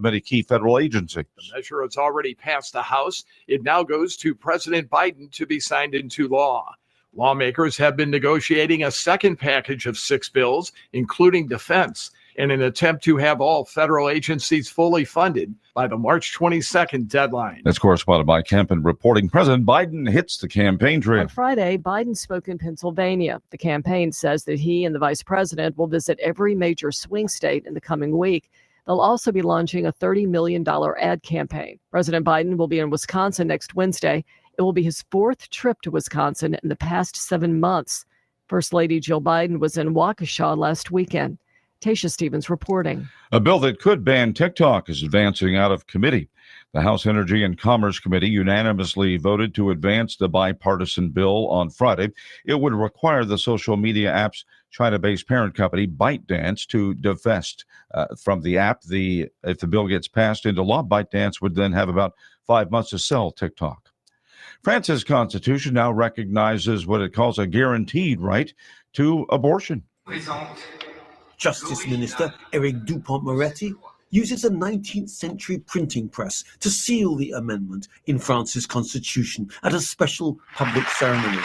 many key federal agencies. The measure has already passed the House. It now goes to President Biden to be signed into law. Lawmakers have been negotiating a second package of 6 bills, including defense, in an attempt to have all federal agencies fully funded by the March 22nd deadline. That's correspondent Mike Kempen reporting. President Biden hits the campaign trail. On Friday, Biden spoke in Pennsylvania. The campaign says that he and the vice president will visit every major swing state in the coming week. They'll also be launching a $30 million ad campaign. President Biden will be in Wisconsin next Wednesday. It will be his 4th trip to Wisconsin in the past 7 months. First Lady Jill Biden was in Waukesha last weekend. Tasha Stevens reporting. A bill that could ban TikTok is advancing out of committee. The House Energy and Commerce Committee unanimously voted to advance the bipartisan bill on Friday. It would require the social media app's China-based parent company ByteDance to divest from the app. If the bill gets passed into law, ByteDance would then have about 5 months to sell TikTok. France's constitution now recognizes what it calls a guaranteed right to abortion. Justice Minister Eric Dupont-Moretti uses a 19th century printing press to seal the amendment in France's constitution at a special public ceremony.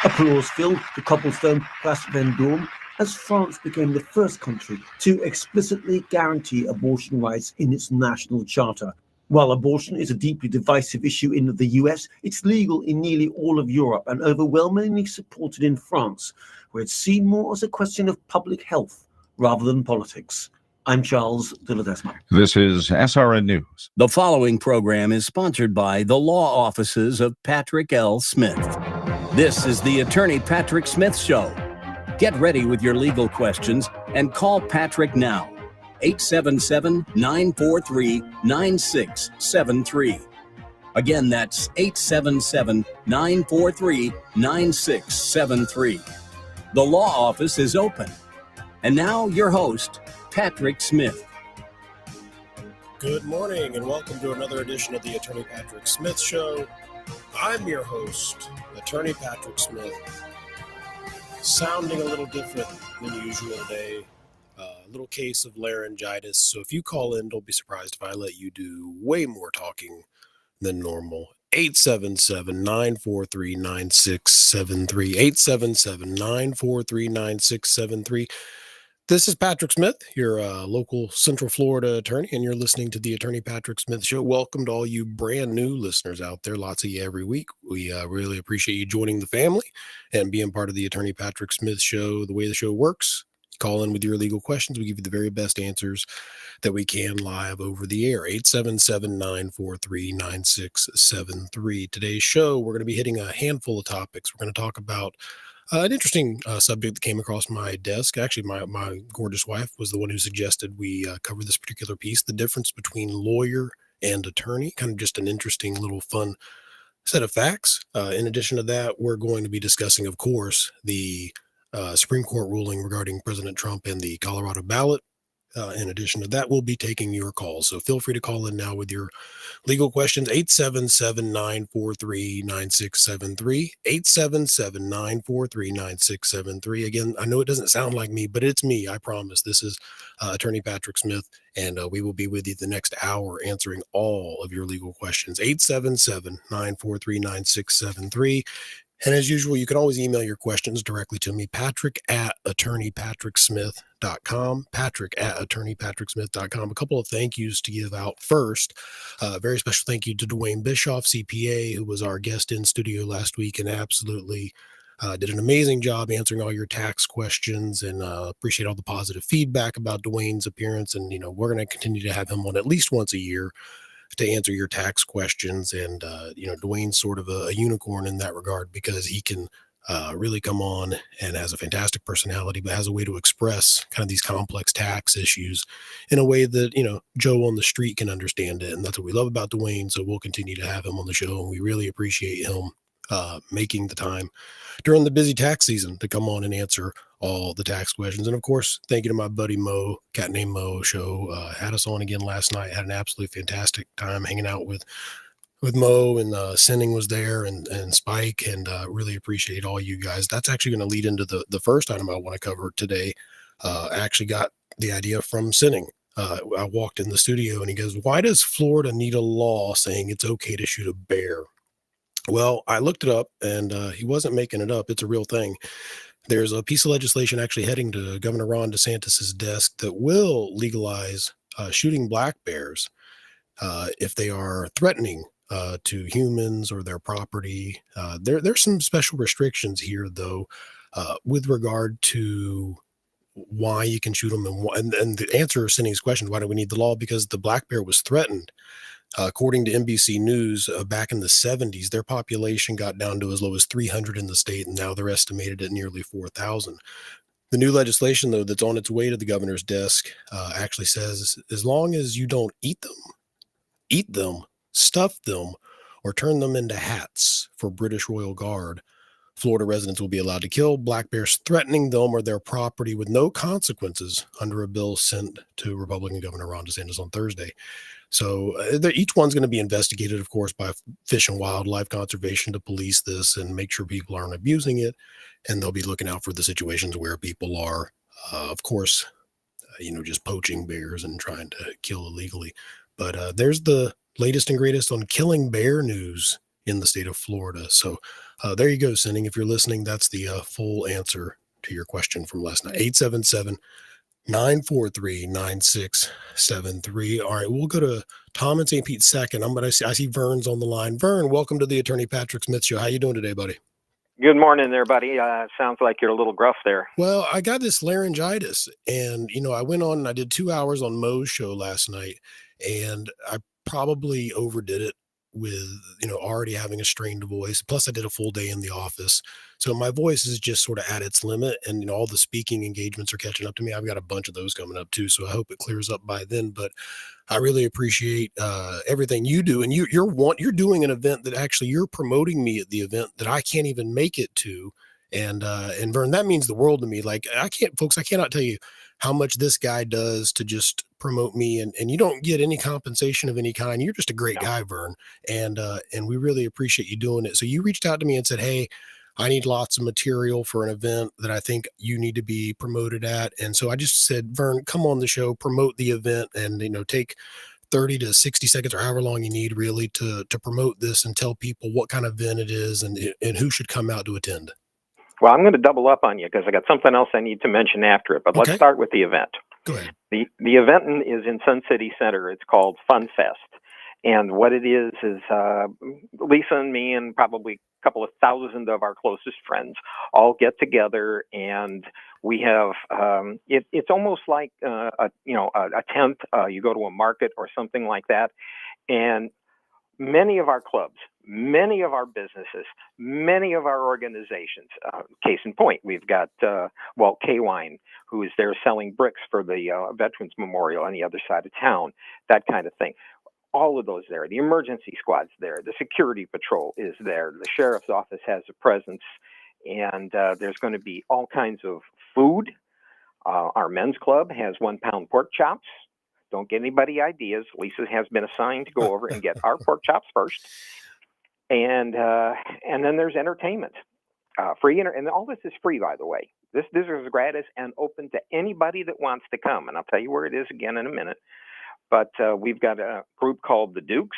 Applause filled the cobblestone Place Vendôme as France became the first country to explicitly guarantee abortion rights in its national charter. While abortion is a deeply divisive issue in the US, it's legal in nearly all of Europe and overwhelmingly supported in France, where it's seen more as a question of public health rather than politics. I'm Charles de Ledesma. This is SRN News. The following program is sponsored by the law offices of Patrick L. Smith. This is the Attorney Patrick Smith Show. Get ready with your legal questions and call Patrick now. 877-943-9673. Again, that's 877-943-9673. The law office is open. And now your host, Patrick Smith. Good morning and welcome to another edition of the Attorney Patrick Smith Show. I'm your host, Attorney Patrick Smith. Sounding a little different than usual today. A little case of laryngitis. So if you call in, don't be surprised if I let you do way more talking than normal. 877-943-9673. 877-943-9673. This is Patrick Smith, your local Central Florida attorney, and you're listening to the Attorney Patrick Smith Show. Welcome to all you brand new listeners out there. Lots of you every week. We really appreciate you joining the family and being part of the Attorney Patrick Smith Show. The way the show works, call in with your legal questions. We give you the very best answers that we can live over the air. 877-943-9673. Today's show, we're going to be hitting a handful of topics. We're going to talk about an interesting subject that came across my desk. Actually, my gorgeous wife was the one who suggested we cover this particular piece, the difference between lawyer and attorney. Kind of just an interesting little fun set of facts. In addition to that, we're going to be discussing, of course, the Supreme Court ruling regarding President Trump and the Colorado ballot. In addition to that, we'll be taking your calls. So feel free to call in now with your legal questions. 877-943-9673. 877-943-9673. Again, I know it doesn't sound like me, but it's me. I promise. This is Attorney Patrick Smith, and we will be with you the next hour answering all of your legal questions. 877-943-9673. And as usual, you can always email your questions directly to me, patrick@attorneypatricksmith.com, patrick@attorneypatricksmith.com. A couple of thank yous to give out first. Very special thank you to Dwayne Bischoff, CPA, who was our guest in studio last week and absolutely did an amazing job answering all your tax questions, and appreciate all the positive feedback about Dwayne's appearance. And, we're going to continue to have him on at least once a year to answer your tax questions. And, Dwayne's sort of a unicorn in that regard because he can really come on and has a fantastic personality, but has a way to express kind of these complex tax issues in a way that, Joe on the street can understand it. And that's what we love about Dwayne. So we'll continue to have him on the show, and we really appreciate him making the time during the busy tax season to come on and answer all the tax questions. And of course, thank you to my buddy Mo, Cat Named Mo show. Had us on again last night. Had an absolutely fantastic time hanging out with Mo, and Sinning was there, and Spike, and really appreciate all you guys. That's actually going to lead into the first item I want to cover today. I actually got the idea from Sinning. I walked in the studio and he goes, "Why does Florida need a law saying it's okay to shoot a bear?" Well, I looked it up, and he wasn't making it up. It's a real thing. There's a piece of legislation actually heading to Governor Ron DeSantis's desk that will legalize shooting black bears if they are threatening to humans or their property. There's some special restrictions here, though, with regard to why you can shoot them and the answer to Cindy's question, why do we need the law? Because the black bear was threatened. According to NBC News, back in the 70s, their population got down to as low as 300 in the state, and now they're estimated at nearly 4,000. The new legislation, though, that's on its way to the governor's desk actually says as long as you don't eat them, stuff them, or turn them into hats for British Royal Guard, Florida residents will be allowed to kill black bears threatening them or their property with no consequences under a bill sent to Republican Governor Ron DeSantis on Thursday. So each one's going to be investigated, of course, by Fish and Wildlife Conservation to police this and make sure people aren't abusing it. And they'll be looking out for the situations where people are, of course, just poaching bears and trying to kill illegally. But there's the latest and greatest on killing bear news in the state of Florida. So there you go, Sinning. If you're listening, that's the full answer to your question from last night. 877-943-9673. All right, we'll go to Tom in St. Pete second. I see Vern's on the line. Vern, welcome to the Attorney Patrick Smith Show. How you doing today, buddy? Good morning there, buddy. Sounds like you're a little gruff there. Well, I got this laryngitis, and I went on and I did 2 hours on Mo's show last night, and I probably overdid it with already having a strained voice. Plus I did a full day in the office, so my voice is just sort of at its limit, and all the speaking engagements are catching up to me. I've got a bunch of those coming up too, so I hope it clears up by then. But I really appreciate everything you do, and you're doing an event that actually you're promoting me at the event that I can't even make it to. And Vern, that means the world to me. Like, I cannot tell you how much this guy does to just promote me, and you don't get any compensation of any kind. You're just a great guy, Vern. And we really appreciate you doing it. So you reached out to me and said, "Hey, I need lots of material for an event that I think you need to be promoted at." And so I just said, "Vern, come on the show, promote the event, and take 30 to 60 seconds or however long you need really to promote this and tell people what kind of event it is and who should come out to attend." Well, I'm going to double up on you because I got something else I need to mention after it. But Okay. Let's start with the event. Go ahead. The event is in Sun City Center. It's called Fun Fest. And what it is Lisa and me and probably a couple of thousand of our closest friends all get together, and we have it's almost like a tent. You go to a market or something like that, and many of our clubs, many of our businesses, many of our organizations, case in point, we've got K-Wine, who is there selling bricks for the Veterans Memorial on the other side of town, that kind of thing. All of those there. The emergency squad's there. The security patrol is there. The sheriff's office has a presence. And there's going to be all kinds of food. Our men's club has 1 pound pork chops. Don't get anybody ideas. Lisa has been assigned to go over and get our pork chops first. And then there's entertainment. Free and all this is free, by the way. This is gratis and open to anybody that wants to come. And I'll tell you where it is again in a minute. But we've got a group called the Dukes,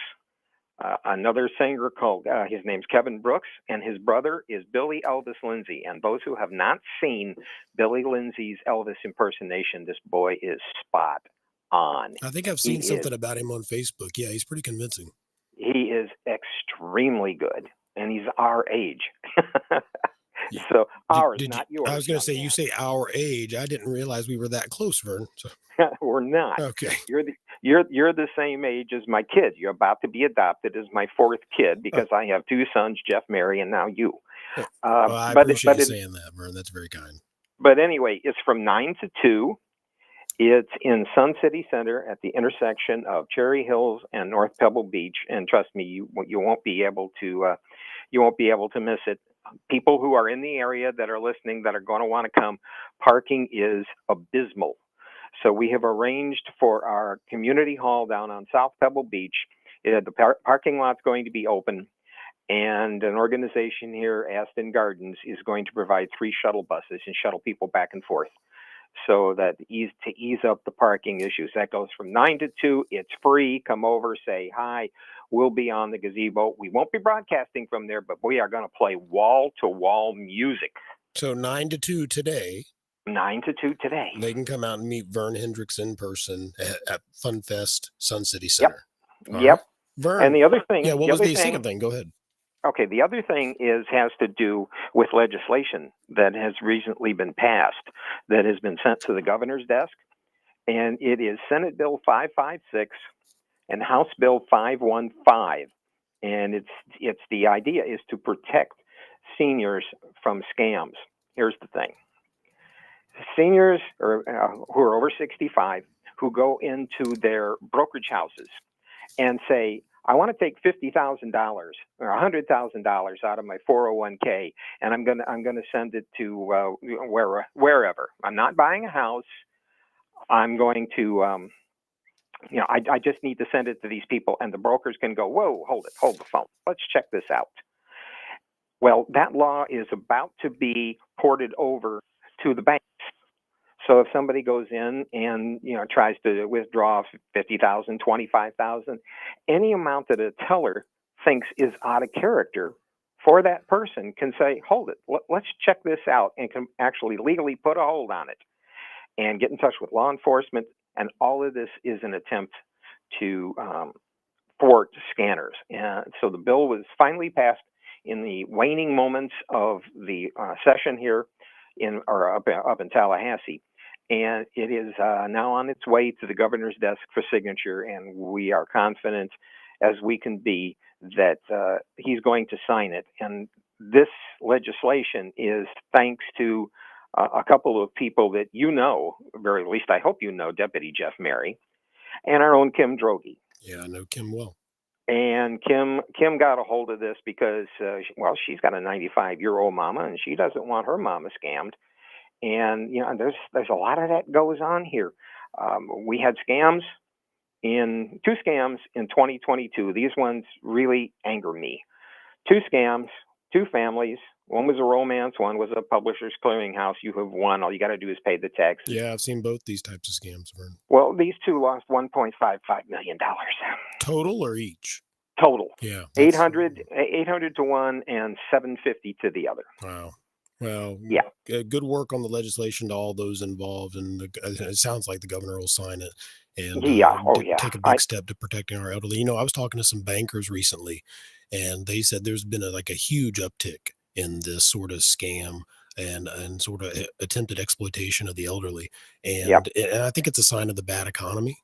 another singer called, his name's Kevin Brooks, and his brother is Billy Elvis Lindsay. And those who have not seen Billy Lindsay's Elvis impersonation, this boy is spot on. I think I've seen something about him on Facebook. Yeah, he's pretty convincing. He is extremely good, and he's our age. Yeah. So ours, not yours. I was going to say, you say our age. I didn't realize we were that close, Vern. So. We're not. Okay. You're the same age as my kid. You're about to be adopted as my 4th kid because I have 2 sons, Jeff, Mary, and now you. Well, I appreciate you saying that, Vern. That's very kind. But anyway, it's from 9 to 2. It's in Sun City Center at the intersection of Cherry Hills and North Pebble Beach. And trust me, you won't be able to miss it. People who are in the area that are listening that are going to want to come, parking is abysmal. So we have arranged for our community hall down on South Pebble Beach. The parking lot's going to be open, and an organization here, Aston Gardens, is going to provide 3 shuttle buses and shuttle people back and forth. so that to ease up the parking issues. That goes from 9 to 2. It's free. Come over, say hi. We'll be on the gazebo. We won't be broadcasting from there, but we are going to play wall-to-wall music. So 9 to 2 today. 9 to 2 today. They can come out and meet Vern Hendricks in person at FunFest Sun City Center. Yep. Vern. And the other thing. Yeah, what was the second thing? Go ahead. Okay, the other thing has to do with legislation that has recently been passed that has been sent to the governor's desk, and it is Senate Bill 556 and House Bill 515, and it's the idea is to protect seniors from scams. Here's the thing: seniors who are over 65 who go into their brokerage houses and say, I want to take $50,000 or $100,000 out of my 401k, and I'm gonna send it to wherever. I'm not buying a house. I'm going to, I just need to send it to these people, and the brokers can go, whoa, hold the phone. Let's check this out. Well, that law is about to be ported over to the banks. So if somebody goes in and tries to withdraw $50,000, $25,000, any amount that a teller thinks is out of character for that person can say, hold it, let's check this out, and can actually legally put a hold on it and get in touch with law enforcement. And all of this is an attempt to thwart scanners. And so the bill was finally passed in the waning moments of the session here up in Tallahassee. And it is now on its way to the governor's desk for signature, and we are confident as we can be that he's going to sign it. And this legislation is thanks to a couple of people that or at very least I hope Deputy Jeff Mary, and our own Kim Droege. Yeah, I know Kim well. And Kim got a hold of this because, she's got a 95-year-old mama, and she doesn't want her mama scammed. And there's a lot of that goes on here. We had two scams in 2022. These ones really anger me. 2 scams, 2 families. One was a romance. One was a publisher's clearinghouse. You have won. All you got to do is pay the taxes. Yeah, I've seen both these types of scams, Vern. Well, these 2 lost $1.55 million. Total or each? Total. Yeah. 800 to one and 750 to the other. Wow. Well, yeah. Good work on the legislation to all those involved, and it sounds like the governor will sign it and take a big step to protecting our elderly. I was talking to some bankers recently, and they said there's been a huge uptick in this sort of scam and sort of attempted exploitation of the elderly, and I think it's a sign of the bad economy.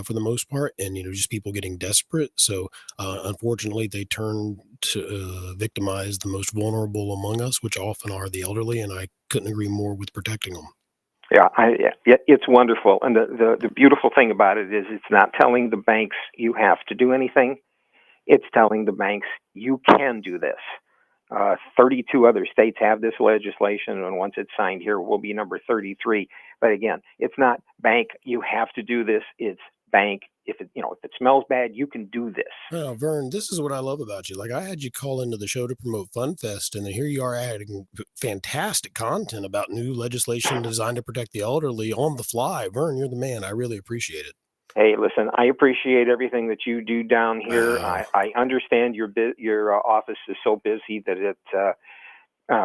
For the most part, and just people getting desperate. So unfortunately, they turn to victimize the most vulnerable among us, which often are the elderly. And I couldn't agree more with protecting them. Yeah, it's wonderful. And the beautiful thing about it is it's not telling the banks you have to do anything. It's telling the banks you can do this. 32 other states have this legislation, and once it's signed here, we'll be number 33. But again, it's not bank, you have to do this. It's bank, if it smells bad, you can do this. Well, Vern, this is what I love about you. Like, I had you call into the show to promote FunFest, and then here you are adding fantastic content about new legislation designed to protect the elderly on the fly. Vern, you're the man. I really appreciate it. Hey, listen, I appreciate everything that you do down here. I understand your office is so busy that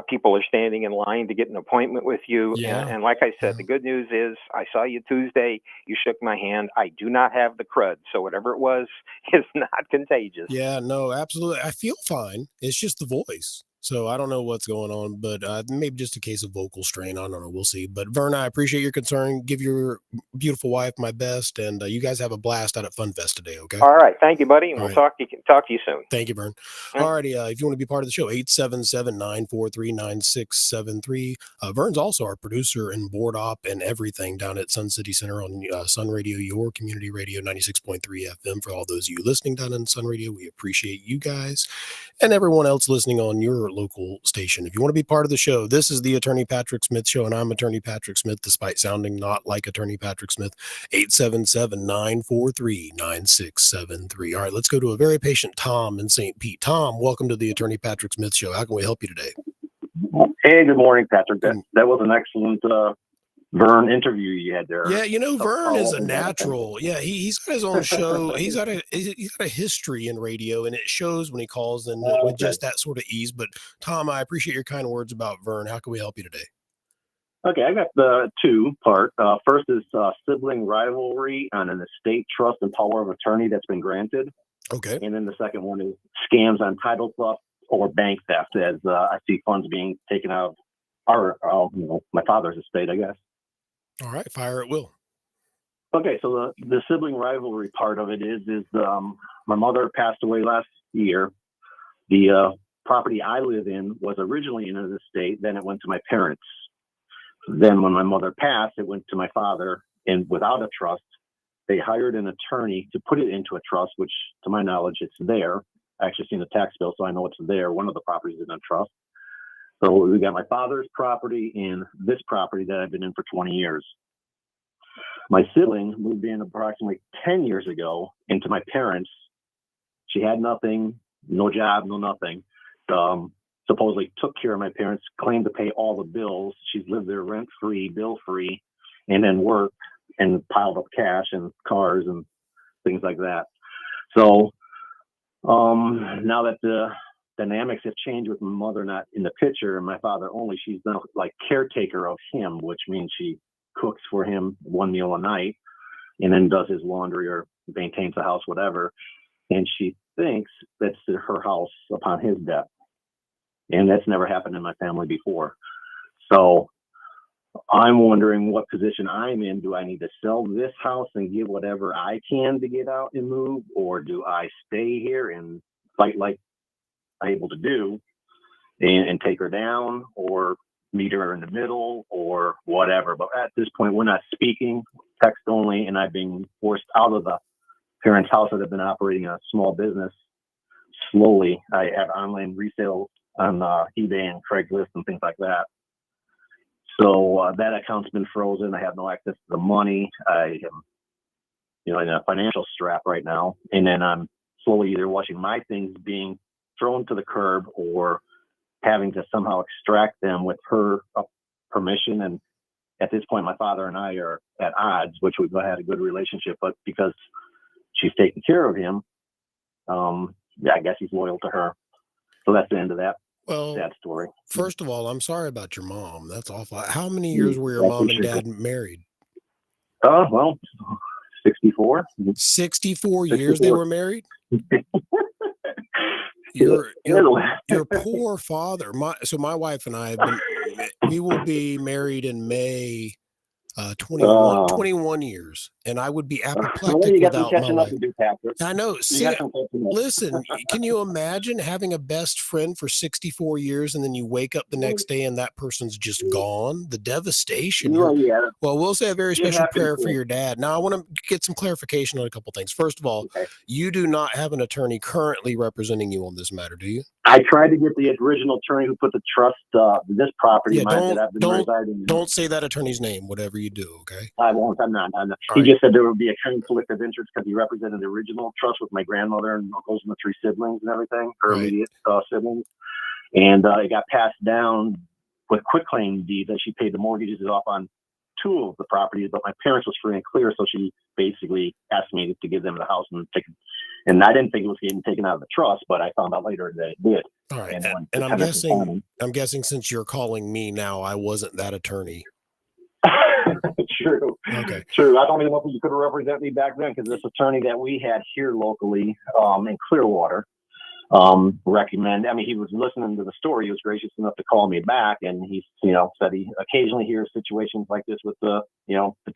people are standing in line to get an appointment with you. Yeah. And like I said, the good news is I saw you Tuesday. You shook my hand. I do not have the crud. So whatever it was is not contagious. Yeah, no, absolutely. I feel fine. It's just the voice. So I don't know what's going on, but maybe just a case of vocal strain. I don't know. We'll see. But Vern, I appreciate your concern. Give your beautiful wife my best, and you guys have a blast out at FunFest today. Okay. All right. Thank you, buddy. And All we'll right. talk to you soon. Thank you, Vern. All righty. If you want to be part of the show, 877-943-9673. Vern's also our producer and board op and everything down at Sun City Center on Sun Radio, your community radio, 96.3 FM. For all those of you listening down in Sun Radio, we appreciate you guys and everyone else listening on your local station. If you want to be part of the show, this is the Attorney Patrick Smith Show, and I'm Attorney Patrick Smith, despite sounding not like Attorney Patrick Smith. 877-943-9673. All right, let's go to a very patient Tom in St. Pete. Tom, welcome to the Attorney Patrick Smith Show. How can we help you today? Hey, good morning, Patrick. That was an excellent Vern interview you had there. Yeah, Vern is a Oh, natural. Yeah, he's got his own show. He's got a history in radio, and it shows when he calls in with just that sort of ease. But Tom, I appreciate your kind words about Vern. How can we help you today? Okay, I got the two-part. First is sibling rivalry on an estate trust and power of attorney that's been granted. Okay. And then the second one is scams on title theft or bank theft, as I see funds being taken out of my father's estate, I guess. All right, fire at will. Okay, so the sibling rivalry part of it is my mother passed away last year. The property I live in was originally in an estate, then it went to my parents. Then when my mother passed, it went to my father, and without a trust, they hired an attorney to put it into a trust, which to my knowledge, it's there. I actually seen the tax bill, so I know it's there. One of the properties is in a trust. So we got my father's property and this property that I've been in for 20 years. My sibling moved in approximately 10 years ago into my parents. She had nothing, no job, no nothing. Supposedly took care of my parents, claimed to pay all the bills. She's lived there rent-free, bill-free, and then worked and piled up cash and cars and things like that. So now that the dynamics have changed with my mother not in the picture and my father only, she's now like caretaker of him, which means she cooks for him one meal a night and then does his laundry or maintains the house, whatever. And she thinks that's her house upon his death. And that's never happened in my family before. So I'm wondering what position I'm in. Do I need to sell this house and give whatever I can to get out and move? Or do I stay here and fight like I'm able to do and take her down or meet her in the middle or whatever? But at this point, we're not speaking, text only, and I've been forced out of the parents' house that have been operating a small business slowly. I have online resale on eBay and Craigslist and things like that. So that account's been frozen. I have no access to the money. I am, in a financial strap right now. And then I'm slowly either watching my things being thrown to the curb or having to somehow extract them with her permission. And at this point, my father and I are at odds, which we've had a good relationship, but because she's taking care of him, I guess he's loyal to her. So that's the end of that sad story. First of all, I'm sorry about your mom. That's awful. How many years were your mom and dad married? 64. 64 years they were married? Your poor father. My wife and I we will be married in May. 21 years, and I would be apoplectic without my wife. I know. See, listen, can you imagine having a best friend for 64 years and then you wake up the next day and that person's just gone? The devastation. Well, we'll say a very special prayer for your dad. Now, I want to get some clarification on a couple things. First of all, you do not have an attorney currently representing you on this matter, do you? I tried to get the original attorney who put the trust, this property that I've been residing in. Don't say that attorney's name, whatever you do, okay? I won't. I'm not. He just said there would be a conflict of interest because he represented the original trust with my grandmother and uncles and the three siblings and everything, her immediate siblings. And it got passed down with quitclaim deed that she paid the mortgages off on 2 of the properties, but my parents was free and clear, so she basically asked me to give them the house and take it. And I didn't think it was getting taken out of the trust, but I found out later that it did. All right. And I'm guessing since you're calling me now, I wasn't that attorney. True. Okay. True. I don't even know if you could represent me back then because this attorney that we had here locally in Clearwater recommend. I mean, he was listening to the story. He was gracious enough to call me back, and he, said he occasionally hears situations like this with the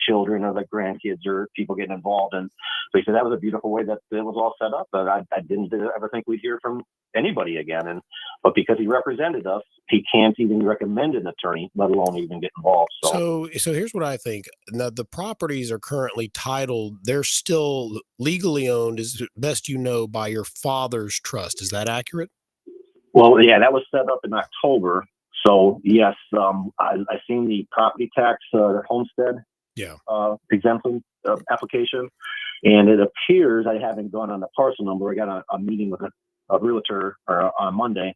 children or the grandkids or people getting involved. And so he said that was a beautiful way that it was all set up. But I didn't ever think we'd hear from anybody again. But because he represented us, he can't even recommend an attorney, let alone even get involved. So here's what I think. Now, the properties are currently titled. They're still legally owned, as best you know, by your father's trust. Is that accurate? Well, yeah, that was set up in October. So yes, I seen the property tax homestead exemption application, and it appears I haven't gone on the parcel number. I got a meeting with a realtor on Monday.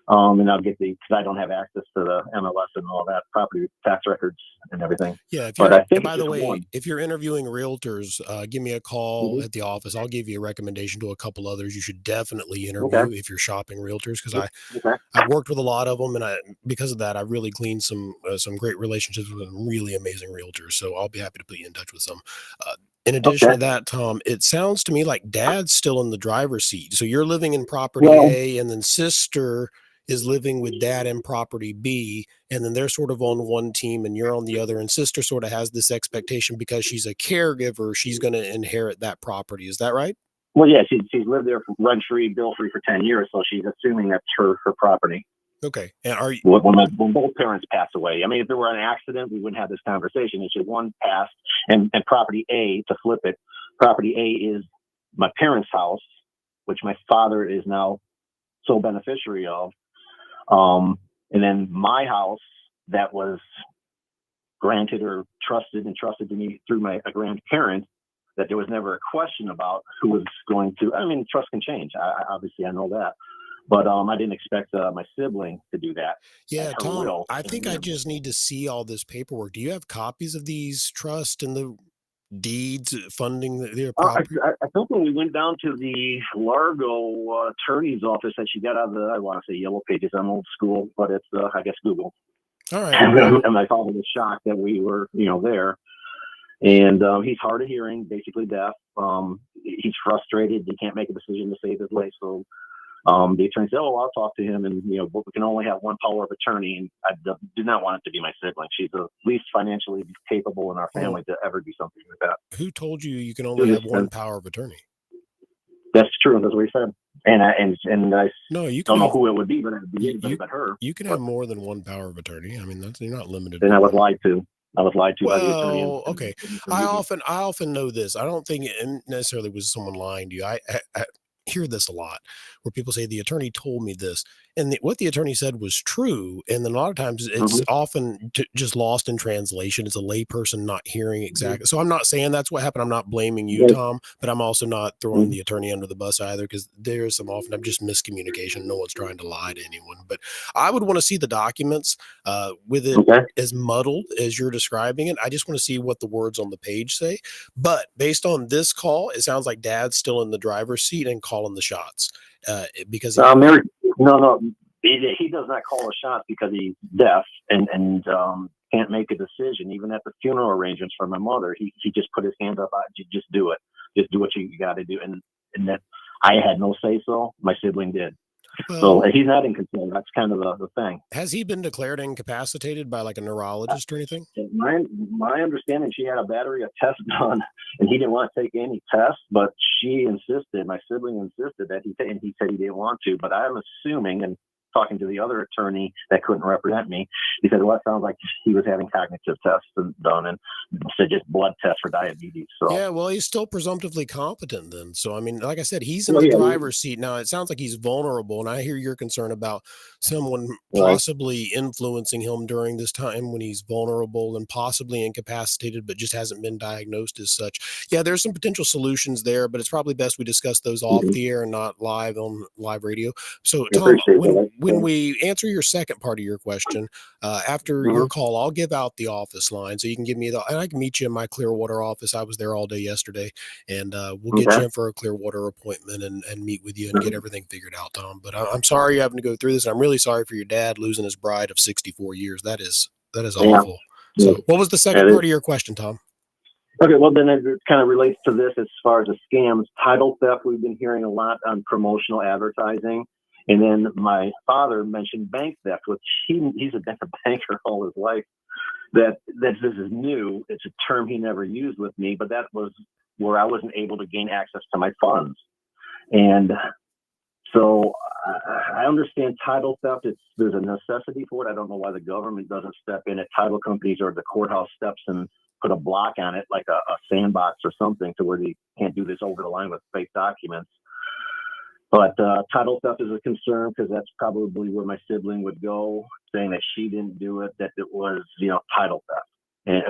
And I'll get because I don't have access to the MLS and all that property tax records and everything. Yeah, if But you're, I think by it's the just way, one. if you're interviewing realtors, give me a call Mhm. at the office. I'll give you a recommendation to a couple others you should definitely Okay. interview if you're shopping realtors, because Okay. I've worked with a lot of them, and because of that, I've really gleaned some great relationships with some really amazing realtors. So I'll be happy to put you in touch with some. Uh, in addition Okay. to that, Tom, it sounds to me like Dad's still in the driver's seat. So you're living in property Well, A, and then sister is living with Dad in property B, and then they're sort of on one team and you're on the other. And sister sort of has this expectation because she's a caregiver, she's going to inherit that property. Is that right? well, yeah, she's lived there for rent free, bill free for 10 years, so she's assuming that's her property. Okay. And are you, When both parents pass away. I mean, if there were an accident, we wouldn't have this conversation. It's just one passed, and property A, to flip it, property A is my parents' house, which my father is now sole beneficiary of. And then my house that was granted or entrusted to me through my grandparent, that there was never a question about who was going to. I mean, trust can change. Obviously, I know that. But I didn't expect my sibling to do that. yeah, Her Tom, will. I think I just need to see all this paperwork. Do you have copies of these trust and the deeds funding their property? I think when we went down to the Largo attorney's office that she got out of the, I want to say Yellow Pages. I'm old school, but it's, I guess, Google. All right. And my father was shocked that we were, there. And he's hard of hearing, basically deaf. He's frustrated. He can't make a decision to save his life. So the attorney said, "Oh, I'll talk to him, and but we can only have one power of attorney." And I did not want it to be my sibling. She's the least financially capable in our family to ever do something like that. Who told you can only have one power of attorney? That's true. That's what he said. And I No, you don't can know have, who it would be, but it would be anybody but her. you can have more than one power of attorney. I mean, you're not limited. Then I was lied to. I was lied to by the attorney. Well, okay. I often know this. I don't think it necessarily was someone lying to you. I hear this a lot where people say the attorney told me this, and what the attorney said was true. And then a lot of times it's often just lost in translation. It's a layperson not hearing exactly. So I'm not saying that's what happened. I'm not blaming you, Tom, but I'm also not throwing the attorney under the bus either, because there's some often just miscommunication. No one's trying to lie to anyone, but I would want to see the documents with it as muddled as you're describing it. I just want to see what the words on the page say. But based on this call, it sounds like Dad's still in the driver's seat and calling the shots because no, he does not call the shots because he's deaf and can't make a decision. Even at the funeral arrangements for my mother, he just put his hand up. Just do it. Just do what you got to do. And that I had no say so. My sibling did. So he's not in control. That's kind of the thing. Has he been declared incapacitated by like a neurologist or anything? My understanding, she had a battery of tests done, and he didn't want to take any tests, but she insisted, my sibling insisted that he said he didn't want to. But I'm assuming, and talking to the other attorney that couldn't represent me, he said, well, it sounds like he was having cognitive tests done, and said just blood tests for diabetes. So yeah, well, he's still presumptively competent then. So I mean, like I said, he's in the driver's seat now. It sounds like he's vulnerable, and I hear your concern about someone possibly influencing him during this time when he's vulnerable and possibly incapacitated, but just hasn't been diagnosed as such. Yeah, there's some potential solutions there, but it's probably best we discuss those off the air and not live on live radio. So Tom, when we answer your second part of your question, after your call, I'll give out the office line so you can give me and I can meet you in my Clearwater office. I was there all day yesterday, and we'll get you in for a Clearwater appointment and meet with you and get everything figured out, Tom. But I'm sorry you're having to go through this. And I'm really sorry for your dad losing his bride of 64 years. That is awful. So what was the second part of your question, Tom? Okay, well, then it kind of relates to this as far as the scams. Title theft, we've been hearing a lot on promotional advertising. And then my father mentioned bank theft, which he's been a banker all his life. That this is new. It's a term he never used with me, but that was where I wasn't able to gain access to my funds. And so I understand title theft. There's a necessity for it. I don't know why the government doesn't step in at title companies or the courthouse steps and put a block on it, like a sandbox or something, to where they can't do this over the line with fake documents. But title theft is a concern because that's probably where my sibling would go, saying that she didn't do it, that it was, title theft, and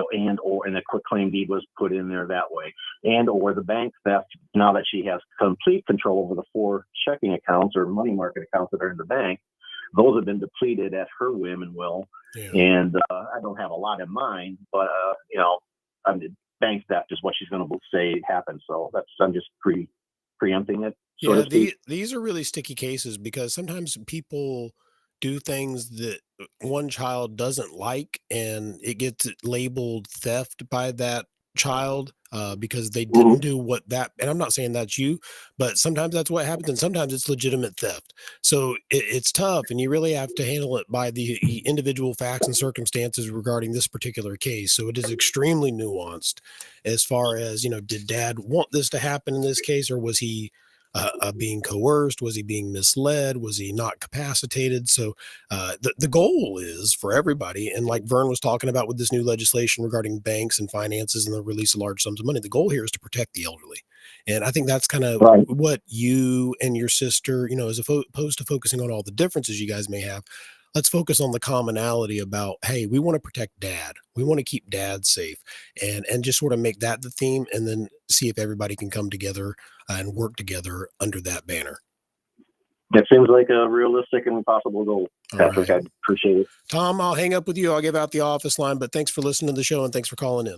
a quitclaim deed was put in there that way, and or the bank theft. Now that she has complete control over the 4 checking accounts or money market accounts that are in the bank, those have been depleted at her whim and will. Yeah. And I don't have a lot in mind, but I mean, bank theft is what she's going to say happened. So I'm just preempting it. So to speak. These are really sticky cases because sometimes people do things that one child doesn't like, and it gets labeled theft by that child because they didn't do what that. And I'm not saying that's you, but sometimes that's what happens, and sometimes it's legitimate theft. So it's tough, and you really have to handle it by the individual facts and circumstances regarding this particular case. So it is extremely nuanced as far as, did dad want this to happen in this case, or was he being coerced? Was he being misled? Was he not capacitated? So the goal is for everybody, and like Vern was talking about with this new legislation regarding banks and finances and the release of large sums of money, the goal here is to protect the elderly. And I think that's kind of what you and your sister, as opposed to focusing on all the differences you guys may have, let's focus on the commonality about, hey, we want to protect dad. We want to keep dad safe, and just sort of make that the theme, and then see if everybody can come together and work together under that banner. That seems like a realistic and possible goal, Patrick. Right. I appreciate it. Tom, I'll hang up with you. I'll give out the office line, but thanks for listening to the show and thanks for calling in.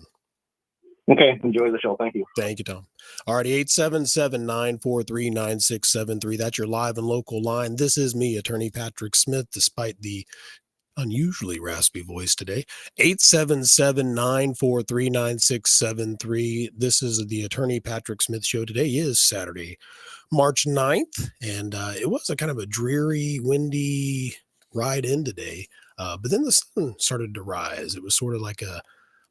Okay. Enjoy the show. Thank you. Thank you, Tom. All righty. 877-943-9673. That's your live and local line. This is me, Attorney Patrick Smith, despite the unusually raspy voice today. 877-943-9673. This is the Attorney Patrick Smith Show. Today is Saturday, March 9th, and it was a kind of a dreary, windy ride in today, but then the sun started to rise. It was sort of like a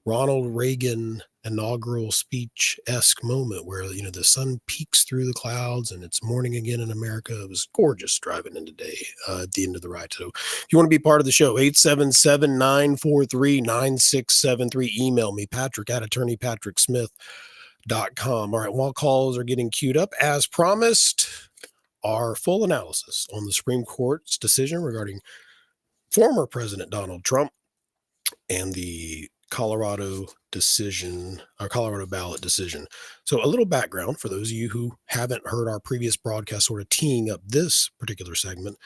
Ronald Reagan inaugural speech-esque moment where, the sun peeks through the clouds and it's morning again in America. It was gorgeous driving in today at the end of the ride. So if you want to be part of the show, 877-943-9673. Email me, patrick@attorneypatricksmith.com. All right, while calls are getting queued up, as promised, our full analysis on the Supreme Court's decision regarding former President Donald Trump and the Colorado ballot decision. So a little background for those of you who haven't heard our previous broadcast sort of teeing up this particular segment.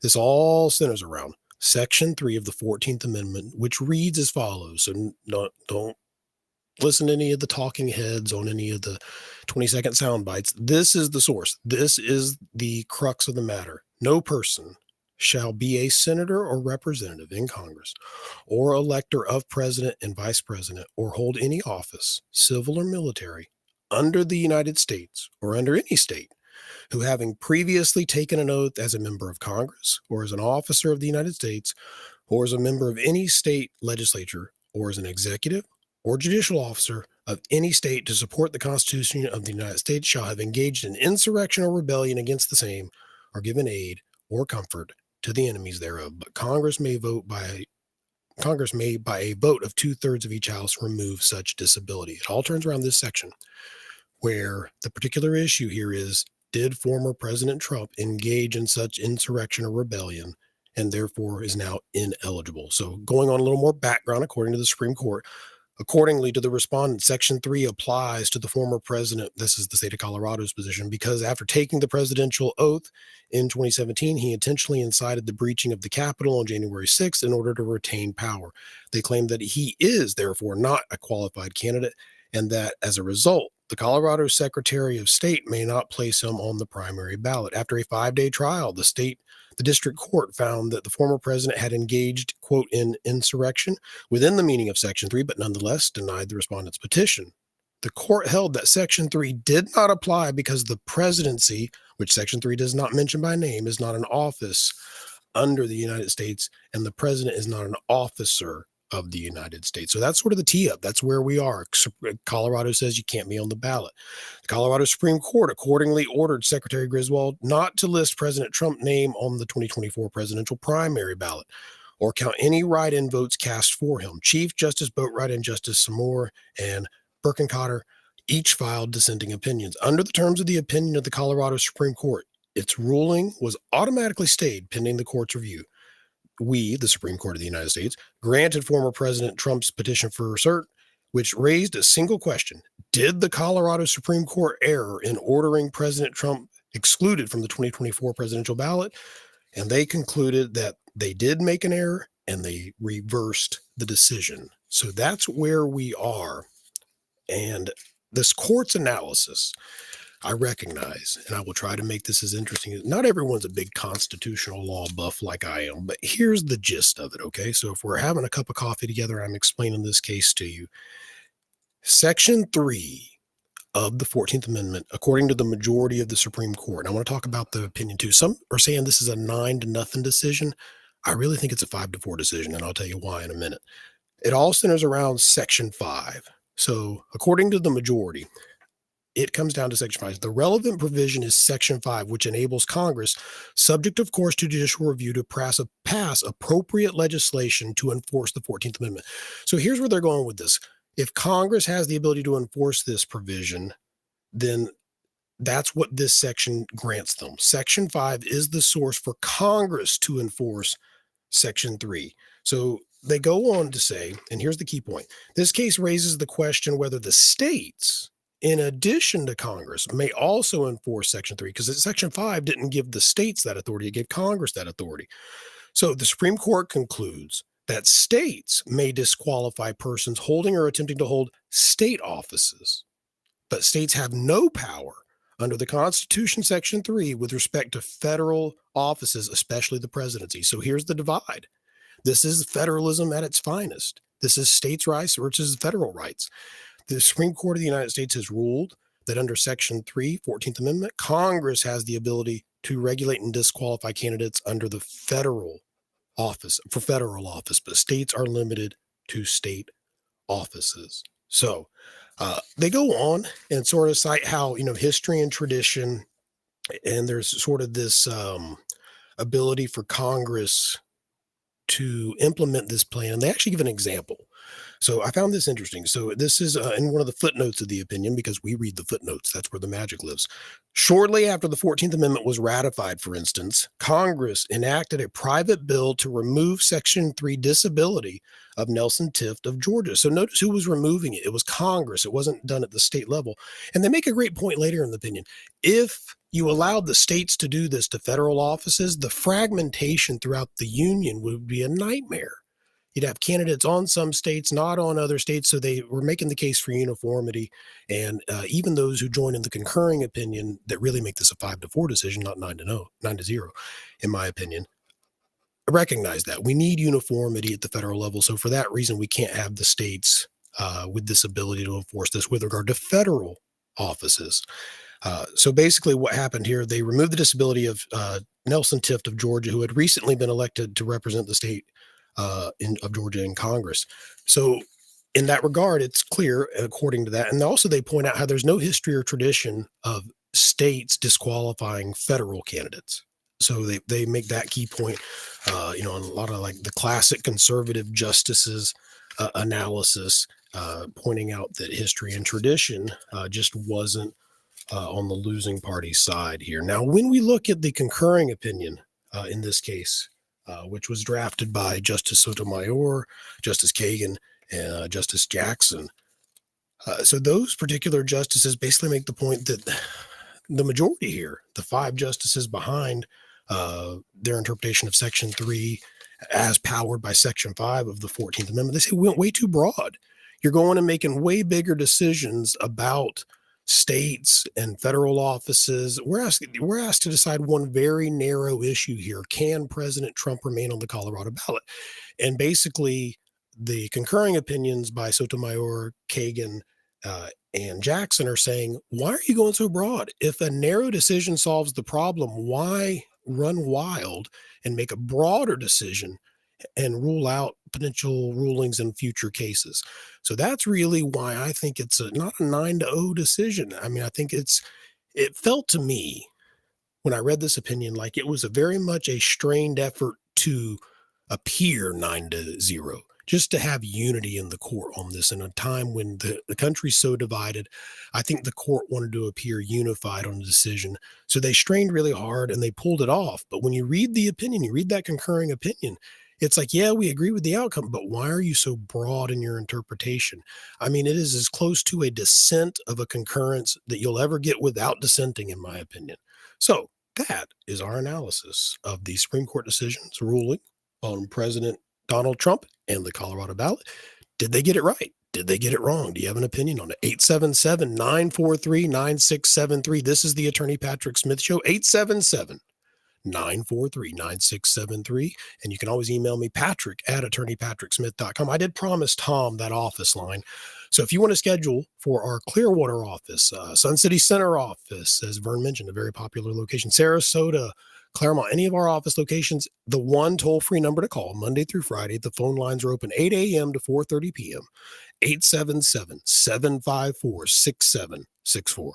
This all centers around Section 3 of the 14th Amendment, which reads as follows. So don't listen to any of the talking heads on any of the 20-second sound bites. This is the source. This is the crux of the matter. No person shall be a senator or representative in Congress or elector of president and vice president or hold any office, civil or military, under the United States or under any state, who having previously taken an oath as a member of Congress or as an officer of the United States or as a member of any state legislature or as an executive or judicial officer of any state to support the Constitution of the United States shall have engaged in insurrection or rebellion against the same or given aid or comfort to the enemies thereof. But Congress may, by a vote of 2/3 of each house, remove such disability. It all turns around this section where the particular issue here is, did former President Trump engage in such insurrection or rebellion and therefore is now ineligible? So going on a little more background, according to the Supreme Court, accordingly to the respondent, Section 3 applies to the former president. This is the state of Colorado's position, because after taking the presidential oath in 2017, he intentionally incited the breaching of the Capitol on January 6th in order to retain power. They claim that he is therefore not a qualified candidate, and that as a result, the Colorado Secretary of State may not place him on the primary ballot. After a 5-day trial, the district court found that the former president had engaged, quote, in insurrection within the meaning of Section 3, but nonetheless denied the respondent's petition. The court held that Section 3 did not apply because the presidency, which Section 3 does not mention by name, is not an office under the United States, and the president is not an officer of the United States. So that's sort of the tee up. That's where we are. Colorado says you can't be on the ballot. The Colorado Supreme Court accordingly ordered Secretary Griswold not to list President Trump's name on the 2024 presidential primary ballot or count any write-in votes cast for him. Chief Justice Boatwright and Justice Samore and Birkenkotter each filed dissenting opinions. Under the terms of the opinion of the Colorado Supreme Court, its ruling was automatically stayed pending the court's review. We, the Supreme Court of the United States, granted former President Trump's petition for cert, which raised a single question. Did the Colorado Supreme Court err in ordering President Trump excluded from the 2024 presidential ballot? And they concluded that they did make an error and they reversed the decision. So that's where we are. And this court's analysis, I recognize, and I will try to make this as interesting. Not everyone's a big constitutional law buff like I am, but here's the gist of it, okay? So if we're having a cup of coffee together, I'm explaining this case to you. Section 3 of the 14th Amendment, according to the majority of the Supreme Court, and I want to talk about the opinion too. Some are saying this is a 9-0 decision. I really think it's a 5-4 decision, and I'll tell you why in a minute. It all centers around Section 5. So according to the majority, it comes down to Section 5. The relevant provision is Section 5, which enables Congress, subject of course to judicial review, to pass appropriate legislation to enforce the 14th Amendment. So here's where they're going with this. If Congress has the ability to enforce this provision, then that's what this section grants them. Section 5 is the source for Congress to enforce Section 3. So they go on to say, and here's the key point, this case raises the question whether the states, in addition to Congress, may also enforce Section 3, because Section 5 didn't give the states that authority, it gave Congress that authority. So the Supreme Court concludes that states may disqualify persons holding or attempting to hold state offices, but states have no power under the Constitution, Section 3, with respect to federal offices, especially the presidency. So here's the divide. This is federalism at its finest. This is states' rights versus federal rights. The Supreme Court of the United States has ruled that under Section 3, 14th Amendment, Congress has the ability to regulate and disqualify candidates under the federal office, for federal office, but states are limited to state offices. So they go on and sort of cite how, history and tradition, and there's sort of this ability for Congress to implement this plan. They actually give an example. So I found this interesting. So this is in one of the footnotes of the opinion, because we read the footnotes. That's where the magic lives. Shortly after the 14th Amendment was ratified, for instance, Congress enacted a private bill to remove Section 3 disability of Nelson Tift of Georgia. So notice who was removing it. It was Congress. It wasn't done at the state level. And they make a great point later in the opinion. If you allowed the states to do this to federal offices, the fragmentation throughout the union would be a nightmare. You'd have candidates on some states, not on other states. So they were making the case for uniformity. And even those who join in the concurring opinion that really make this a 5-4 decision, not 9-0, in my opinion, recognize that we need uniformity at the federal level. So for that reason, we can't have the states with this ability to enforce this with regard to federal offices. So basically what happened here, they removed the disability of Nelson Tift of Georgia, who had recently been elected to represent the state of Georgia in Congress. So in that regard, it's clear according to that. And also they point out how there's no history or tradition of states disqualifying federal candidates. So they make that key point, and a lot of like the classic conservative justices analysis, pointing out that history and tradition just wasn't on the losing party's side here. Now, when we look at the concurring opinion in this case, which was drafted by Justice Sotomayor, Justice Kagan, and Justice Jackson. So those particular justices basically make the point that the majority here, the 5 justices behind their interpretation of Section 3 as powered by Section 5 of the 14th Amendment, they say we went way too broad. You're going and making way bigger decisions about states and federal offices. We're asked to decide one very narrow issue here. Can President Trump remain on the Colorado ballot? And basically the concurring opinions by Sotomayor, Kagan, and Jackson are saying, why are you going so broad? If a narrow decision solves the problem, why run wild and make a broader decision and rule out potential rulings in future cases? So that's really why I think it's not a 9-0 decision. I mean, I think it felt to me when I read this opinion like it was a very much a strained effort to appear 9-0, just to have unity in the court on this in a time when the country's so divided. I think the court wanted to appear unified on the decision. So they strained really hard and they pulled it off. But when you read the opinion, you read that concurring opinion, it's like, yeah, we agree with the outcome, but why are you so broad in your interpretation? I mean, it is as close to a dissent of a concurrence that you'll ever get without dissenting, in my opinion. So that is our analysis of the Supreme Court decision's ruling on President Donald Trump and the Colorado ballot. Did they get it right? Did they get it wrong? Do you have an opinion on it? 877-943-9673. This is the Attorney Patrick Smith Show. 877-943-9673. And you can always email me, patrick@attorneypatricksmith.com. I did promise Tom that office line. So if you want to schedule for our Clearwater office, Sun City Center office, as Vern mentioned, a very popular location, Sarasota, Claremont, any of our office locations, the one toll-free number to call Monday through Friday. The phone lines are open 8 a.m. to 4:30 p.m. 877-754-6764.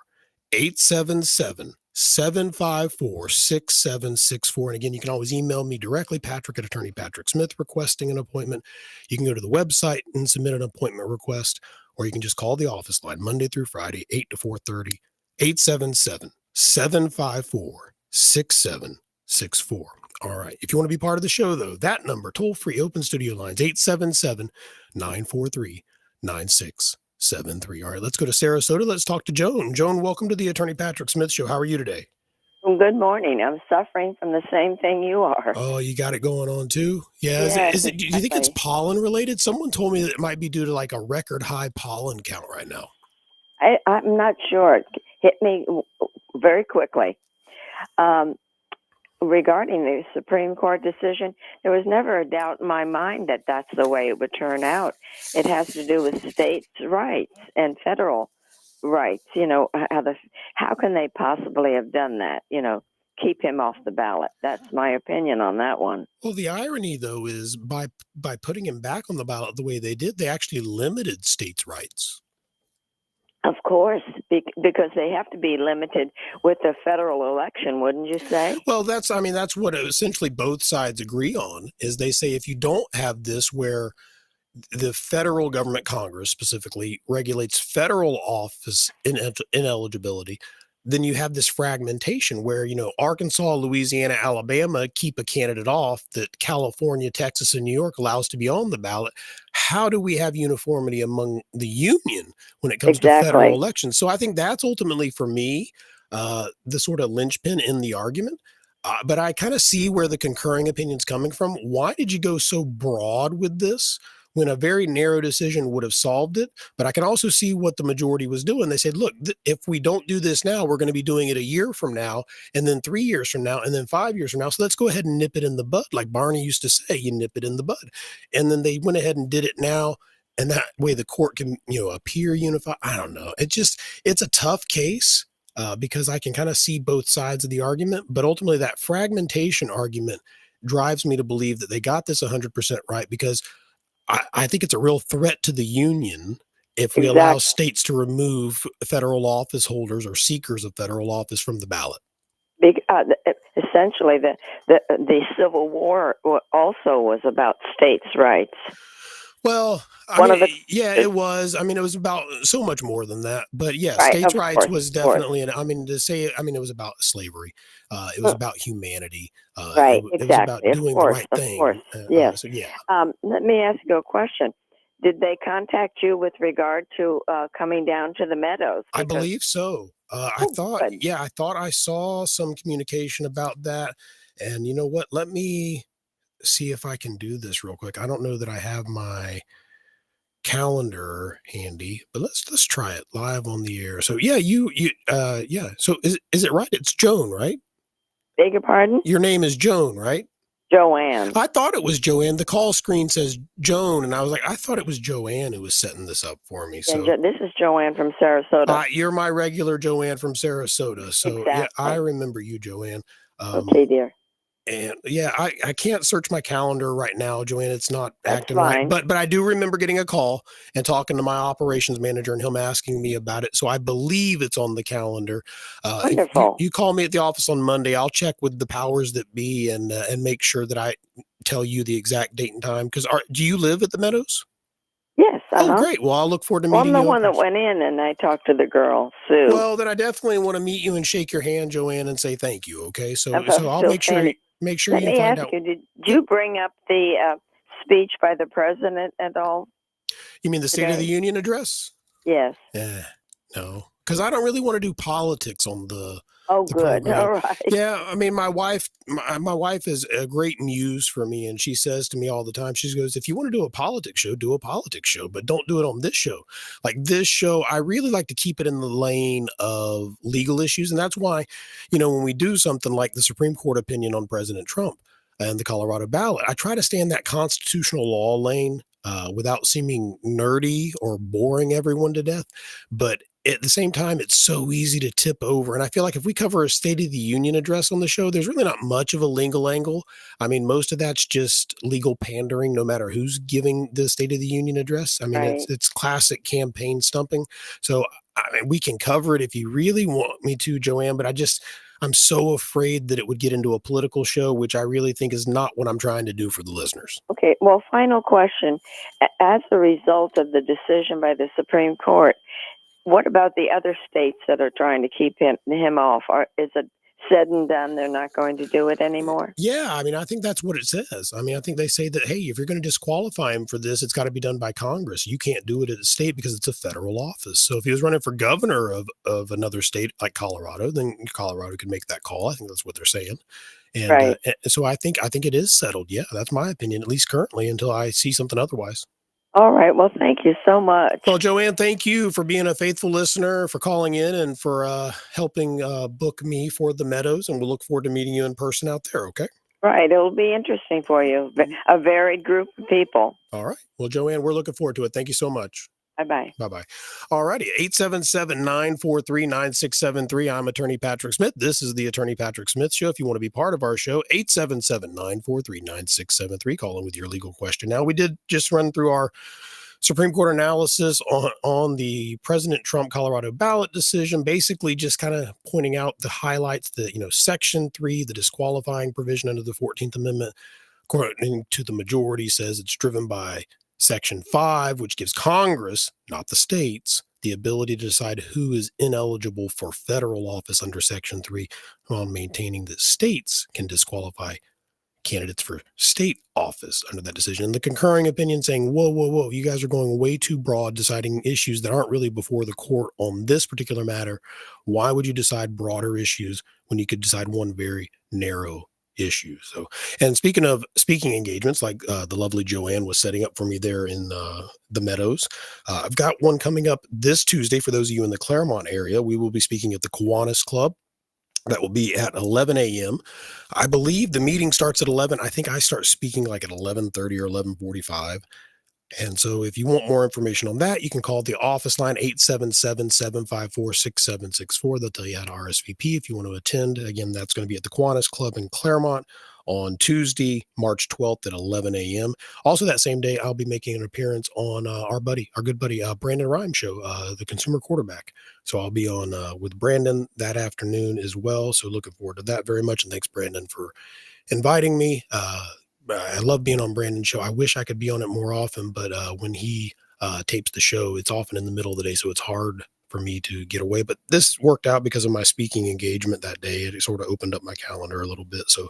877-754-6764. And again, you can always email me directly, Patrick at Attorney Patrick Smith, requesting an appointment. You can go to the website and submit an appointment request, or you can just call the office line Monday through Friday, 8 to 4:30, 877-754-6764. All right. If you want to be part of the show, though, that number, toll free, open studio lines, 877-943-9673. All right. Let's go to Sarasota. Let's talk to Joan. Joan, welcome to the Attorney Patrick Smith Show. How are you today? Good morning. I'm suffering from the same thing you are. Oh, you got it going on too? Yeah. Yes, Do you think it's pollen related? Someone told me that it might be due to like a record high pollen count right now. I'm not sure. It hit me very quickly. Regarding the Supreme Court decision, there was never a doubt in my mind that that's the way it would turn out. It has to do with states' rights and federal rights. You know, how can they possibly have done that? You know, keep him off the ballot. That's my opinion on that one. Well, the irony, though, is by putting him back on the ballot the way they did, they actually limited states' rights. Of course, because they have to be limited with the federal election, wouldn't you say? Well, that's what essentially both sides agree on, is they say if you don't have this where the federal government, Congress specifically, regulates federal office ineligibility, then you have this fragmentation where, you know, Arkansas, Louisiana, Alabama keep a candidate off that California, Texas, and New York allows to be on the ballot. How do we have uniformity among the union when it comes to federal elections? So I think that's ultimately, for me, the sort of linchpin in the argument. But I kind of see where the concurring opinion's coming from. Why did you go so broad with this when a very narrow decision would have solved it? But I can also see what the majority was doing. They said, look, if we don't do this now, we're going to be doing it a year from now, and then 3 years from now, and then 5 years from now. So let's go ahead and nip it in the bud. Like Barney used to say, you nip it in the bud. And then they went ahead and did it now. And that way the court can, you know, appear unified. I don't know. It's a tough case because I can kind of see both sides of the argument. But ultimately that fragmentation argument drives me to believe that they got this 100% right, because I think it's a real threat to the union if we allow states to remove federal office holders or seekers of federal office from the ballot. Essentially, the Civil War also was about states' rights. Well, it was. I mean, it was about so much more than that. But yeah, states' rights was definitely, it was about slavery. It was about humanity. Right, it was about doing the right thing. Yes. So, yeah. Let me ask you a question. Did they contact you with regard to coming down to the Meadows? I believe so. I thought I saw some communication about that. And you know what? Let me see if I can do this real quick. I don't know that I have my calendar handy, but let's try it live on the air. So yeah, So is it right? It's Joan, right? Beg your pardon? Your name is Joan, right? Joanne. I thought it was Joanne. The call screen says Joan, and I was like, I thought it was Joanne who was setting this up for me. So this is Joanne from Sarasota. You're my regular Joanne from Sarasota. So exactly. Yeah, I remember you, Joanne. Okay, dear. And yeah, I can't search my calendar right now, Joanne. It's not acting fine. right. But I do remember getting a call and talking to my operations manager and him asking me about it. So I believe it's on the calendar. Wonderful. You call me at the office on Monday. I'll check with the powers that be and make sure that I tell you the exact date and time. Because do you live at the Meadows? Yes. Oh, great. Well, I'll look forward to meeting you. I'm the one that went in and I talked to the girl, Sue. Well, then I definitely want to meet you and shake your hand, Joanne, and say thank you. Okay. So I'll make sure you find out. Did you bring up the speech by the president at all? You mean the State of the Union address? Yes. No, because I don't really want to do politics on the Oh, the good. program. All right. Yeah, I mean, my wife is a great muse for me, and she says to me all the time, she goes, "If you want to do a politics show, do a politics show, but don't do it on this show." Like this show, I really like to keep it in the lane of legal issues, and that's why, when we do something like the Supreme Court opinion on President Trump and the Colorado ballot, I try to stay in that constitutional law lane without seeming nerdy or boring everyone to death, but at the same time, it's so easy to tip over. And I feel like if we cover a State of the Union address on the show, there's really not much of a legal angle. I mean, most of that's just legal pandering, no matter who's giving the State of the Union address. I mean, Right. it's classic campaign stumping. So I mean, we can cover it if you really want me to, Joanne, but I'm so afraid that it would get into a political show, which I really think is not what I'm trying to do for the listeners. Okay. Well, final question. As a result of the decision by the Supreme Court, what about the other states that are trying to keep him off? Is it said and done? They're not going to do it anymore? Yeah, I mean, I think that's what it says. I mean, I think they say that, hey, if you're going to disqualify him for this, it's got to be done by Congress. You can't do it at the state because it's a federal office. So if he was running for governor of another state like Colorado, then Colorado could make that call. I think that's what they're saying. And Right. so I think it is settled. Yeah, that's my opinion, at least currently, until I see something otherwise. All right. Well, thank you so much. Well, Joanne, thank you for being a faithful listener, for calling in, and for helping book me for the Meadows. And we'll look forward to meeting you in person out there. Okay. Right. It'll be interesting for you. A varied group of people. All right. Well, Joanne, we're looking forward to it. Thank you so much. Bye-bye. Bye-bye. All righty. 877-943-9673. I'm Attorney Patrick Smith. This is the Attorney Patrick Smith Show. If you want to be part of our show, 877-943-9673. Call in with your legal question. Now, we did just run through our Supreme Court analysis on the President Trump Colorado ballot decision, basically just kind of pointing out the highlights, Section 3, the disqualifying provision under the 14th Amendment, according to the majority, says it's driven by Section 5, which gives Congress, not the states, the ability to decide who is ineligible for federal office under Section 3, while maintaining that states can disqualify candidates for state office under that decision. And the concurring opinion saying, whoa, you guys are going way too broad, deciding issues that aren't really before the court on this particular matter. Why would you decide broader issues when you could decide one very narrow issue? So, and speaking of speaking engagements, like the lovely Joanne was setting up for me there in the Meadows, I've got one coming up this Tuesday. For those of you in the Claremont area, we will be speaking at the Kiwanis Club. That will be at 11 a.m. I believe the meeting starts at 11. I think I start speaking like at 11:30 or 11:45. And so if you want more information on that, you can call the office line 877-754-6764. They'll tell you how to RSVP if you want to attend. Again, that's going to be at the Kiwanis Club in Claremont on Tuesday, March 12th at 11 a.m. Also that same day, I'll be making an appearance on our good buddy, Brandon Rhymes show, the Consumer Quarterback. So I'll be on with Brandon that afternoon as well. So looking forward to that very much. And thanks, Brandon, for inviting me. I love being on Brandon's show. I wish I could be on it more often, but when he tapes the show, it's often in the middle of the day, so it's hard for me to get away. But this worked out because of my speaking engagement that day. It sort of opened up my calendar a little bit. So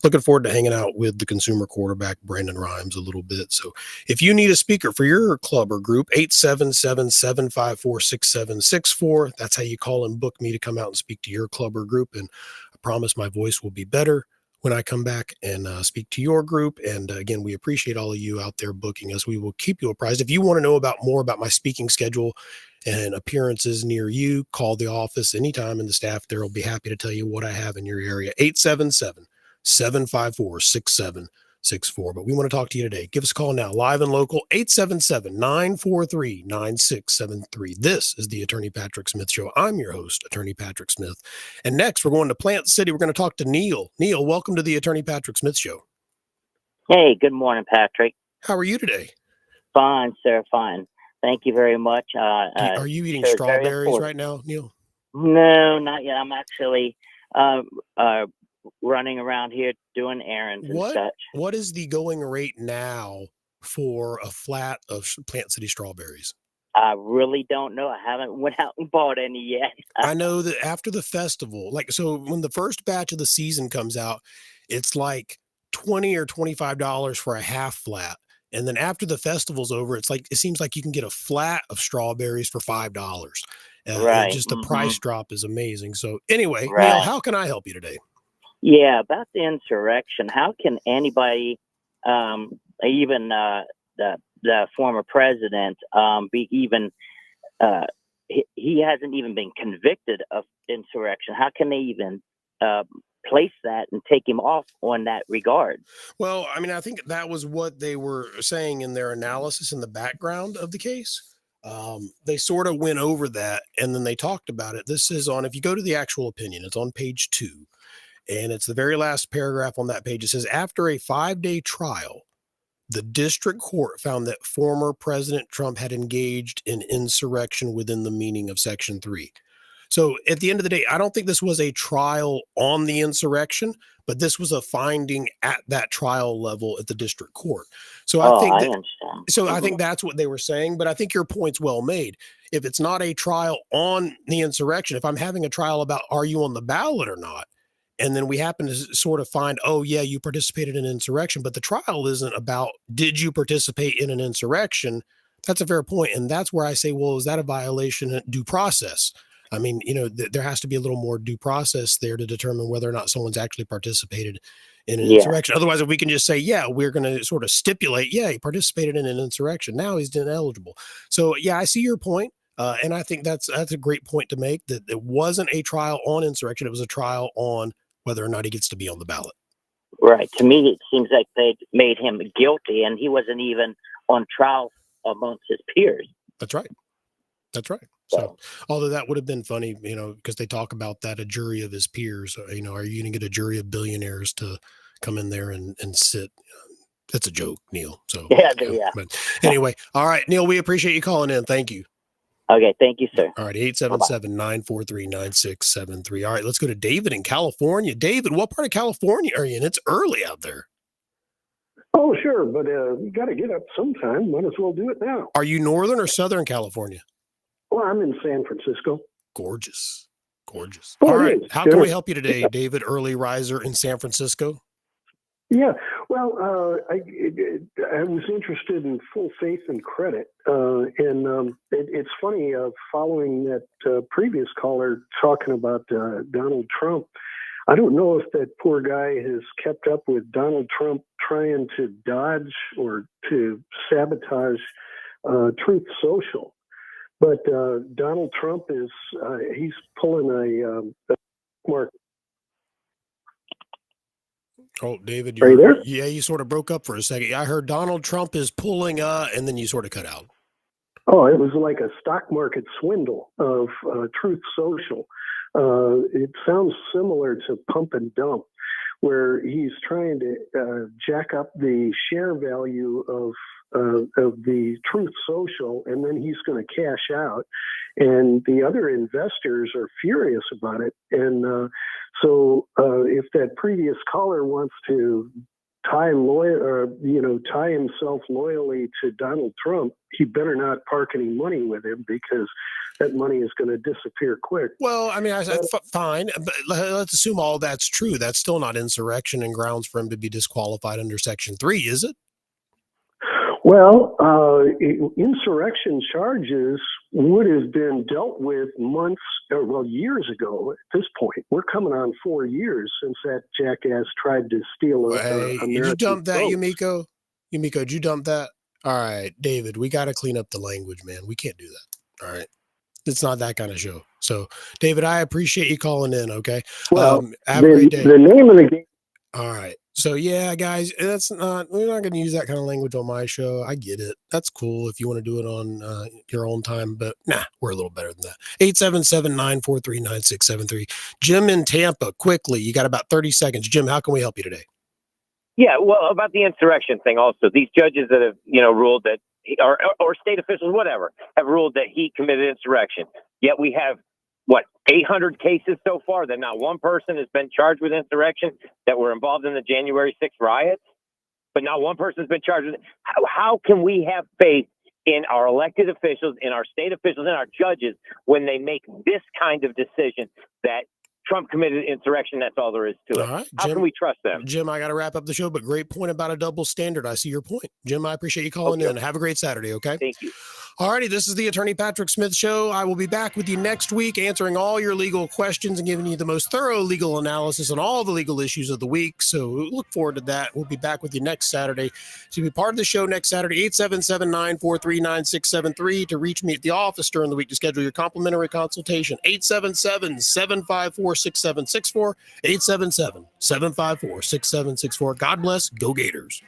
looking forward to hanging out with the Consumer Quarterback, Brandon Rhymes, a little bit. So if you need a speaker for your club or group, 877-754-6764. That's how you call and book me to come out and speak to your club or group. And I promise my voice will be better when I come back and speak to your group. And again, we appreciate all of you out there booking us. We will keep you apprised. If you want to know more about my speaking schedule and appearances near you, call the office anytime, and the staff there will be happy to tell you what I have in your area. 877-754-6764. But we want to talk to you today. Give us a call now, live and local, 877-943-9673. This is the Attorney Patrick Smith Show. I'm your host, Attorney Patrick Smith. And next, we're going to Plant City. We're going to talk to Neil. Neil, welcome to the Attorney Patrick Smith Show. Hey, good morning, Patrick. How are you today? Fine, sir, fine. Thank you very much. Are you eating very strawberries important. right now, Neil? No, not yet. I'm actually running around here doing errands and such. What is the going rate now for a flat of Plant City strawberries? I really don't know. I haven't went out and bought any yet. I know that after the festival, so when the first batch of the season comes out, it's like $20 or $25 for a half flat. And then after the festival's over, it's like, it seems like you can get a flat of strawberries for $5. Right. Just the Mhm. price drop is amazing. So anyway, Neil, Right. how can I help you today? Yeah, about the insurrection. How can anybody, even the former president, be even? He hasn't even been convicted of insurrection. How can they even place that and take him off on that regard? Well, I mean, I think that was what they were saying in their analysis in the background of the case. They sort of went over that and then they talked about it. This is on, if you go to the actual opinion, it's on page 2. And it's the very last paragraph on that page. It says, after a 5-day trial, the district court found that former President Trump had engaged in insurrection within the meaning of Section 3. So at the end of the day, I don't think this was a trial on the insurrection, but this was a finding at that trial level at the district court. So I think I that, understand. so I think that's what they were saying, but I think your point's well made. If it's not a trial on the insurrection, if I'm having a trial about are you on the ballot or not, and then we happen to sort of find, oh yeah, you participated in an insurrection, but the trial isn't about did you participate in an insurrection? That's a fair point, and that's where I say, well, is that a violation of due process? I mean, there has to be a little more due process there to determine whether or not someone's actually participated in an Yeah. insurrection. Otherwise, if we can just say, yeah, we're going to sort of stipulate, yeah, he participated in an insurrection, now he's ineligible. So yeah, I see your point. And I think that's a great point to make, that it wasn't a trial on insurrection. It was a trial on whether or not he gets to be on the ballot. Right. To me, it seems like they made him guilty, and he wasn't even on trial amongst his peers. That's right. That's right. So, although that would have been funny, because they talk about that, a jury of his peers, are you going to get a jury of billionaires to come in there and sit? That's a joke, Neil. So, Yeah. But anyway, all right, Neil, we appreciate you calling in. Thank you. Okay. Thank you, sir. All right. 877-943-9673. All right. Let's go to David in California. David, what part of California are you in? It's early out there. Oh, sure. But you got to get up sometime. Might as well do it now. Are you Northern or Southern California? Well, I'm in San Francisco. Gorgeous. Gorgeous. Oh, All right. it is. How can Sure. we help you today, David, early riser in San Francisco? Yeah. Well, I was interested in full faith and credit. It's funny, following that previous caller talking about Donald Trump, I don't know if that poor guy has kept up with Donald Trump trying to dodge or to sabotage Truth Social. But Donald Trump is, he's pulling a mark. Oh, David, Are you there? Yeah, you sort of broke up for a second. I heard Donald Trump is pulling, and then you sort of cut out. Oh, it was like a stock market swindle of Truth Social. It sounds similar to Pump and Dump, where he's trying to jack up the share value of the Truth Social, and then he's going to cash out. And the other investors are furious about it. And so if that previous caller wants to tie himself loyally to Donald Trump, he better not park any money with him, because that money is going to disappear quick. Well, I mean, I said fine, but let's assume all that's true. That's still not insurrection and grounds for him to be disqualified under Section 3, is it? Well, insurrection charges would have been dealt with years ago at this point. We're coming on 4 years since that jackass tried to steal Did you dump that, Yumiko? Yumiko, did you dump that? All right, David, we got to clean up the language, man. We can't do that. All right. It's not that kind of show. So, David, I appreciate you calling in, okay? Well, have a great day. The name of the game. All right. So yeah, guys, we're not going to use that kind of language on my show. I get it. That's cool if you want to do it on your own time, but we're a little better than that. 877-943-9673. Jim in Tampa, quickly. You got about 30 seconds. Jim, how can we help you today? Yeah, well, about the insurrection thing also. These judges that have, ruled that, or state officials, whatever, have ruled that he committed insurrection. Yet we have 800 cases so far that not one person has been charged with insurrection that were involved in the January 6th riots, but not one person has been charged with it. How can we have faith in our elected officials, in our state officials, in our judges when they make this kind of decision that Trump committed insurrection. That's all there is to it. All right, How Jim. can we trust them? Jim, I got to wrap up the show, but great point about a double standard. I see your point. Jim, I appreciate you calling in. Have a great Saturday, okay? Thank you. All righty, this is the Attorney Patrick Smith Show. I will be back with you next week answering all your legal questions and giving you the most thorough legal analysis on all the legal issues of the week. So look forward to that. We'll be back with you next Saturday. To be part of the show next Saturday, 877-943-9673 to reach me at the office during the week to schedule your complimentary consultation. 877-754-6764, 877-754-6764. God bless. Go Gators.